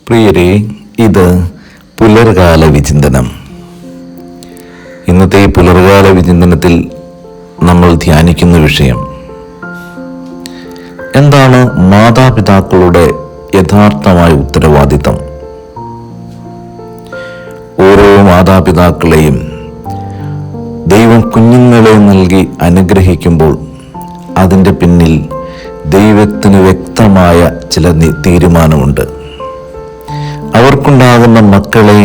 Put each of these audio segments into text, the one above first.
പ്രിയരെ, ഇത് പുലർകാല വിചിന്തനം. ഇന്നത്തെ പുലർകാല വിചിന്തനത്തിൽ നമ്മൾ ധ്യാനിക്കുന്ന വിഷയം എന്താണ്? മാതാപിതാക്കളുടെ യഥാർത്ഥമായ ഉത്തരവാദിത്തം. ഓരോ മാതാപിതാക്കളെയും ദൈവം കുഞ്ഞുങ്ങളെ നൽകി അനുഗ്രഹിക്കുമ്പോൾ അതിൻ്റെ പിന്നിൽ ദൈവത്തിന് വ്യക്തമായ ചില തീരുമാനമുണ്ട്. അവർക്കുണ്ടാകുന്ന മക്കളെ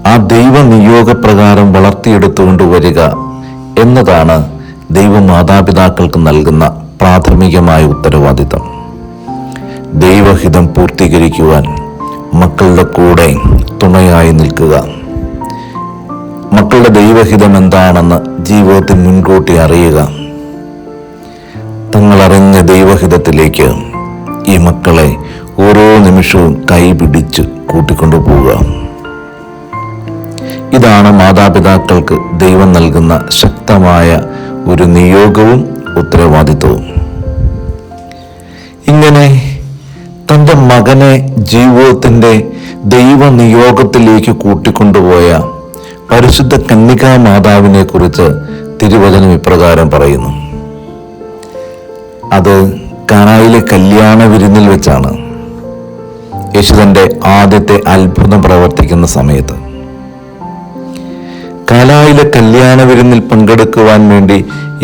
ആ ദൈവനിയോഗപ്രകാരം വളർത്തിയെടുത്തുകൊണ്ട് വരിക എന്നതാണ് ദൈവ മാതാപിതാക്കൾക്ക് നൽകുന്ന പ്രാഥമികമായ ഉത്തരവാദിത്തം. ദൈവഹിതം പൂർത്തീകരിക്കുവാൻ മക്കളുടെ കൂടെ തുണയായി നിൽക്കുക, മക്കളുടെ ദൈവഹിതം എന്താണെന്ന് ജീവിതത്തിൽ മുൻകൂട്ടി അറിയുക, തങ്ങളറിഞ്ഞ ദൈവഹിതത്തിലേക്ക് ഈ മക്കളെ ഓരോ നിമിഷവും കൈപിടിച്ച് കൂട്ടിക്കൊണ്ടുപോവുക. ഇതാണ് മാതാപിതാക്കൾക്ക് ദൈവം നൽകുന്ന ശക്തമായ ഒരു നിയോഗവും ഉത്തരവാദിത്വവും. ഇങ്ങനെ തൻ്റെ മകനെ ജീവിതത്തിൻ്റെ ദൈവനിയോഗത്തിലേക്ക് കൂട്ടിക്കൊണ്ടുപോയ പരിശുദ്ധ കന്യകാ മാതാവിനെ കുറിച്ച് തിരുവചനം ഇപ്രകാരം പറയുന്നു. അത് കാനായിലെ കല്യാണ വിരുന്നിൽ വെച്ചാണ്. യേശു തൻ്റെ ആദ്യത്തെ അത്ഭുതം പ്രവർത്തിക്കുന്ന സമയത്ത് കാനായിലെ കല്യാണ വിരുന്നിൽ പങ്കെടുക്കുവാൻ വേണ്ടി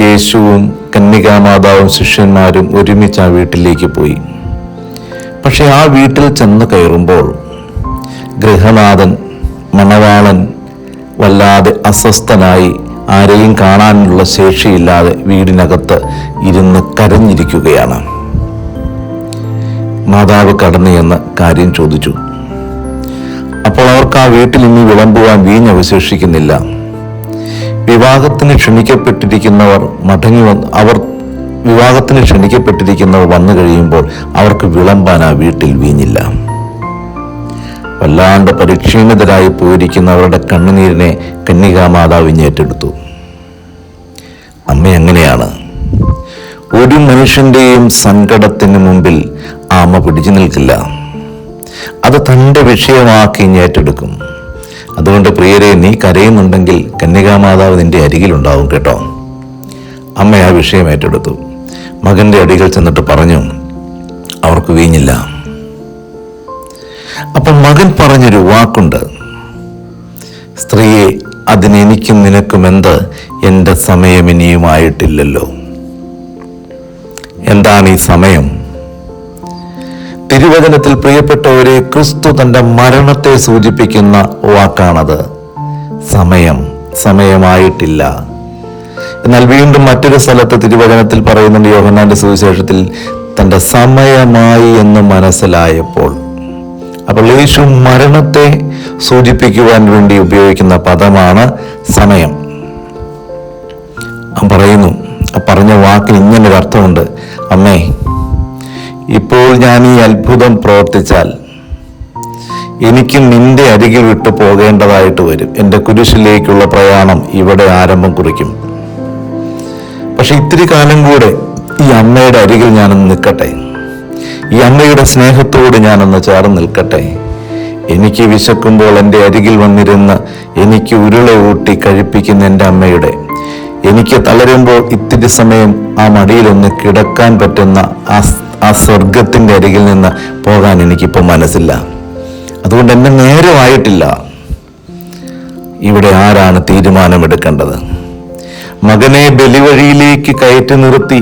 യേശുവും കന്യകാമാതാവും ശിഷ്യന്മാരും ഒരുമിച്ച് ആ വീട്ടിലേക്ക് പോയി. പക്ഷെ ആ വീട്ടിൽ ചെന്ന് കയറുമ്പോൾ ഗൃഹനാഥൻ, മണവാളൻ വല്ലാതെ അസ്വസ്ഥനായി, ആരെയും കാണാനുള്ള ശേഷിയില്ലാതെ വീടിനകത്ത് ഇരുന്ന് കരഞ്ഞിരിക്കുകയാണ്. മാതാവ് കടന്നു ചെന്ന് കാര്യം ചോദിച്ചു. അപ്പോൾ അവർക്ക് ആ വീട്ടിൽ ഇനി വിളമ്പുവാൻ വീഞ്ഞ് അവശേഷിക്കുന്നില്ല. വിവാഹത്തിന് ക്ഷണിക്കപ്പെട്ടിരിക്കുന്നവർ വന്നു കഴിയുമ്പോൾ അവർക്ക് വിളമ്പാൻ ആ വീട്ടിൽ വീഞ്ഞില്ല. വല്ലാണ്ട് പരിക്ഷീണിതരായി പോയിരിക്കുന്നവരുടെ കണ്ണുനീരിനെ കന്യകാമാതാവ് ഏറ്റെടുത്തു. അമ്മ എങ്ങനെയാണ്? ഒരു മനുഷ്യന്റെയും സങ്കടത്തിന് മുമ്പിൽ ആ അമ്മ പിടിച്ചു നിൽക്കില്ല. അത് തൻ്റെ വിഷയമാക്കി ഏറ്റെടുക്കും. അതുകൊണ്ട് പ്രിയരെ, നീ കരയുന്നുണ്ടെങ്കിൽ കന്യകാമാതാവ് നിന്റെ അരികിലുണ്ടാവും കേട്ടോ. അമ്മ ആ വിഷയം ഏറ്റെടുത്തു. മകന്റെ അടികൾ ചെന്നിട്ട് പറഞ്ഞു, അവർക്ക് വീഞ്ഞില്ല. അപ്പം മകൻ പറഞ്ഞൊരു വാക്കുണ്ട്, സ്ത്രീയെ, അതിനെനിക്കും നിനക്കും എന്ത്? എൻ്റെ സമയം ഇനിയുമായിട്ടില്ലല്ലോ. എന്താണ് ഈ സമയം? തിരുവചനത്തിൽ പ്രിയപ്പെട്ടവരെ, ക്രിസ്തു തൻ്റെ മരണത്തെ സൂചിപ്പിക്കുന്ന വാക്കാണത്. സമയമായിട്ടില്ല. എന്നാൽ വീണ്ടും മറ്റൊരു സ്ഥലത്ത് തിരുവചനത്തിൽ പറയുന്നുണ്ട്, യോഹന്നാന്റെ സുവിശേഷത്തിൽ, തൻ്റെ സമയമായി എന്ന് മനസ്സിലായപ്പോൾ. അപ്പോൾ യേശു മരണത്തെ സൂചിപ്പിക്കുവാൻ വേണ്ടി ഉപയോഗിക്കുന്ന പദമാണ് സമയം. പറയുന്നു, പറഞ്ഞ വാക്കിന് ഇങ്ങനൊരു അർത്ഥമുണ്ട്. അമ്മേ, ഇപ്പോൾ ഞാൻ ഈ അത്ഭുതം പ്രവർത്തിച്ചാൽ എനിക്ക് നിന്റെ അരികിൽ വിട്ടു പോകേണ്ടതായിട്ട് വരും. എൻ്റെ കുരിശിലേക്കുള്ള പ്രയാണം ഇവിടെ ആരംഭം കുറിക്കും. പക്ഷെ ഇത്തിരി കാലം കൂടെ ഈ അമ്മയുടെ അരികിൽ ഞാനൊന്ന് നിൽക്കട്ടെ, ഈ അമ്മയുടെ സ്നേഹത്തോട് ഞാനൊന്ന് ചേർന്ന് നിൽക്കട്ടെ. എനിക്ക് വിശക്കുമ്പോൾ എൻ്റെ അരികിൽ വന്നിരുന്ന് എനിക്ക് ഉരുള ഊട്ടി കഴിപ്പിക്കുന്ന എൻ്റെ അമ്മയുടെ, എനിക്ക് തളരുമ്പോൾ ഇത്തിരി സമയം ആ മടിയിലൊന്ന് കിടക്കാൻ പറ്റുന്ന ആ സ്വർഗത്തിൻ്റെ അരികിൽ നിന്ന് പോകാൻ എനിക്കിപ്പോൾ മനസ്സില്ല. അതുകൊണ്ട് എന്നെ നേരമായിട്ടില്ല. ഇവിടെ ആരാണ് തീരുമാനമെടുക്കേണ്ടത്? മകനെ ബലിവഴിയിലേക്ക് കയറ്റി നിർത്തി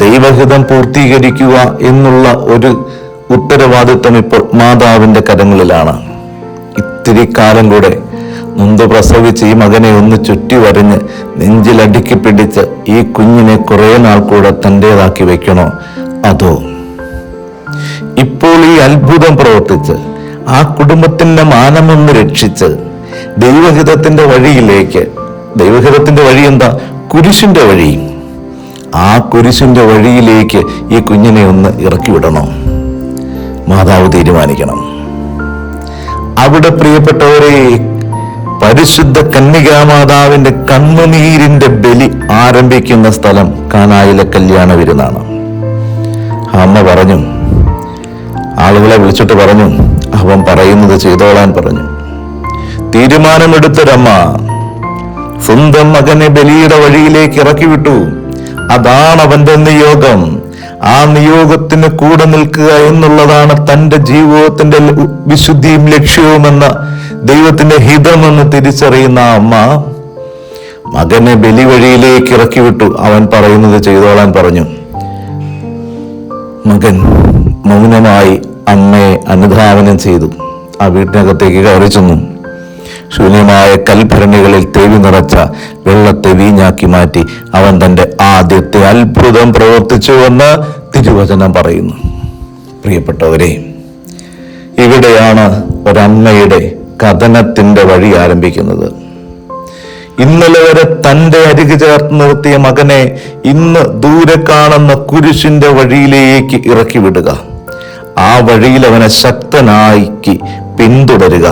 ദൈവഹിതം പൂർത്തീകരിക്കുക എന്നുള്ള ഒരു ഉത്തരവാദിത്വം ഇപ്പോൾ മാതാവിൻ്റെ കരങ്ങളിലാണ്. ഇത്തിരി കാലം കൂടെ നൊന്ത് പ്രസവിച്ച് ഈ മകനെ ഒന്ന് ചുറ്റി വരഞ്ഞ് നെഞ്ചിലടുക്കി പിടിച്ച് ഈ കുഞ്ഞിനെ കുറേ നാൾ കൂടെ തൻ്റേതാക്കി വെക്കണോ? അതോ ഇപ്പോൾ ഈ അത്ഭുതം പ്രവർത്തിച്ച് ആ കുടുംബത്തിൻ്റെ മാനമൊന്ന് രക്ഷിച്ച് ദൈവഹിതത്തിൻ്റെ വഴിയിലേക്ക്, ദൈവഹിതത്തിൻ്റെ വഴി എന്താ? കുരിശിൻ്റെ വഴി. ആ കുരിശിൻ്റെ വഴിയിലേക്ക് ഈ കുഞ്ഞിനെ ഒന്ന് ഇറക്കി വിടണം. മാതാവ് തീരുമാനിക്കണം. അവിടെ പ്രിയപ്പെട്ടവരെ, പരിശുദ്ധ കന്യകാമാതാവിന്റെ കണ്ണുനീരിന്റെ ബലി ആരംഭിക്കുന്ന സ്ഥലം കാനായിലെ കല്യാണ വിരുന്നാണ്. അമ്മ പറഞ്ഞു, ആളുകളെ വിളിച്ചിട്ട് പറഞ്ഞു, അവൻ പറയുന്നത് ചെയ്തോളാൻ പറഞ്ഞു. തീരുമാനമെടുത്തൊരമ്മ സ്വന്തം മകനെ ബലിയുടെ വഴിയിലേക്ക് ഇറക്കി വിട്ടു. അതാണ് അവന്റെ നിയോഗം. ആ നിയോഗത്തിന് കൂടെ നിൽക്കുക എന്നുള്ളതാണ് തൻ്റെ ജീവിതത്തിന്റെ വിശുദ്ധിയും ലക്ഷ്യവുമെന്ന ദൈവത്തിന്റെ ഹിതമെന്ന് തിരിച്ചറിയുന്ന ആ അമ്മ മകനെ ബലി വഴിയിലേക്ക് ഇറക്കി വിട്ടു. അവൻ പറയുന്നത് ചെയ്തോളാൻ പറഞ്ഞു. മകൻ മൗനമായി അമ്മയെ അനുധാവനം ചെയ്തു. ആ വീട്ടിനകത്തേക്ക് കയറി ചെന്നു. ശൂന്യമായ കൽഭരണികളിൽ തേവി നിറച്ച വെള്ളത്തെ വീഞ്ഞാക്കി മാറ്റി അവൻ തൻ്റെ ആദ്യത്തെ അത്ഭുതം പ്രവർത്തിച്ചുവെന്ന് തിരുവചനം പറയുന്നു. പ്രിയപ്പെട്ടവരെ, ഇവിടെയാണ് ഒരമ്മയുടെ കഥനത്തിന്റെ വഴി ആരംഭിക്കുന്നത്. ഇന്നലെ വരെ തൻ്റെ അരികു ചേർത്ത് നിർത്തിയ മകനെ ഇന്ന് ദൂരെ കാണുന്ന കുരിശിന്റെ വഴിയിലേക്ക് ഇറക്കി വിടുക. ആ വഴിയിൽ അവനെ ശക്തനാക്കി പിന്തുടരുക.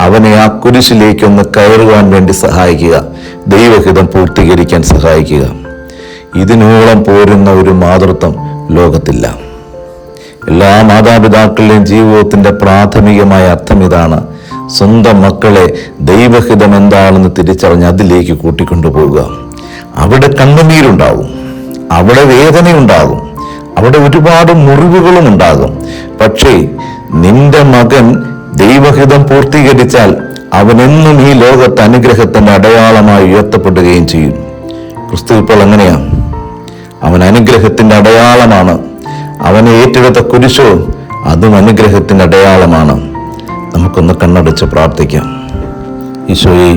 അവനെ ആ കുരിശിലേക്കൊന്ന് കയറുവാൻ വേണ്ടി സഹായിക്കുക. ദൈവഹിതം പൂർത്തീകരിക്കാൻ സഹായിക്കുക. ഇതിനോളം പോരുന്ന ഒരു മാതൃത്വം ലോകത്തില്ല. എല്ലാ മാതാപിതാക്കളുടെയും ജീവിതത്തിന്റെ പ്രാഥമികമായ അർത്ഥം ഇതാണ്: സ്വന്തം മക്കളെ ദൈവഹിതം എന്താണെന്ന് തിരിച്ചറിഞ്ഞ് അതിലേക്ക് കൂട്ടിക്കൊണ്ടുപോവുക. അവിടെ കണ്ണുനീരുണ്ടാകും, അവിടെ വേദനയുണ്ടാകും, അവിടെ ഒരുപാട് മുറിവുകളും ഉണ്ടാകും. പക്ഷേ നിന്റെ മകൻ ദൈവഹിതം പൂർത്തീകരിച്ചാൽ അവനെന്നും ഈ ലോകത്ത് അനുഗ്രഹത്തിന്റെ അടയാളമായി ഉയർത്തപ്പെടുകയും ചെയ്യും. ക്രിസ്തു ഇപ്പോൾ എങ്ങനെയാ? അവൻ അനുഗ്രഹത്തിന്റെ അടയാളമാണ്. അവനെ ഏറ്റെടുത്ത കുരിശോ അതും അനുഗ്രഹത്തിന്റെ അടയാളമാണ്. നമുക്കൊന്ന് കണ്ണടച്ച് പ്രാർത്ഥിക്കാം. ഈശോയെ,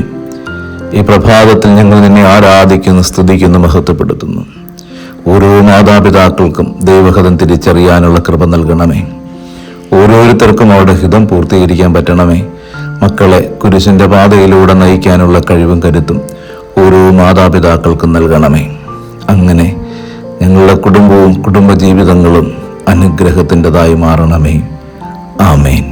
ഈ പ്രഭാതത്തിൽ ഞങ്ങൾ നിന്നെ ആരാധിക്കുന്നു, സ്തുതിക്കുന്നു, മഹത്വപ്പെടുത്തുന്നു. ഓരോ മാതാപിതാക്കൾക്കും ദൈവഹിതം തിരിച്ചറിയാനുള്ള കൃപ നൽകണമേ. ഓരോരുത്തർക്കും അവരുടെ ഹിതം പൂർത്തീകരിക്കാൻ പറ്റണമേ. മക്കളെ കുരിശിന്റെ പാതയിലൂടെ നയിക്കാനുള്ള കഴിവും കരുത്തും ഓരോ മാതാപിതാക്കൾക്കും നൽകണമേ. അങ്ങനെ ഞങ്ങളുടെ കുടുംബവും കുടുംബജീവിതങ്ങളും അനുഗ്രഹത്തിൻ്റെതായി മാറണമേ. ആമേൻ.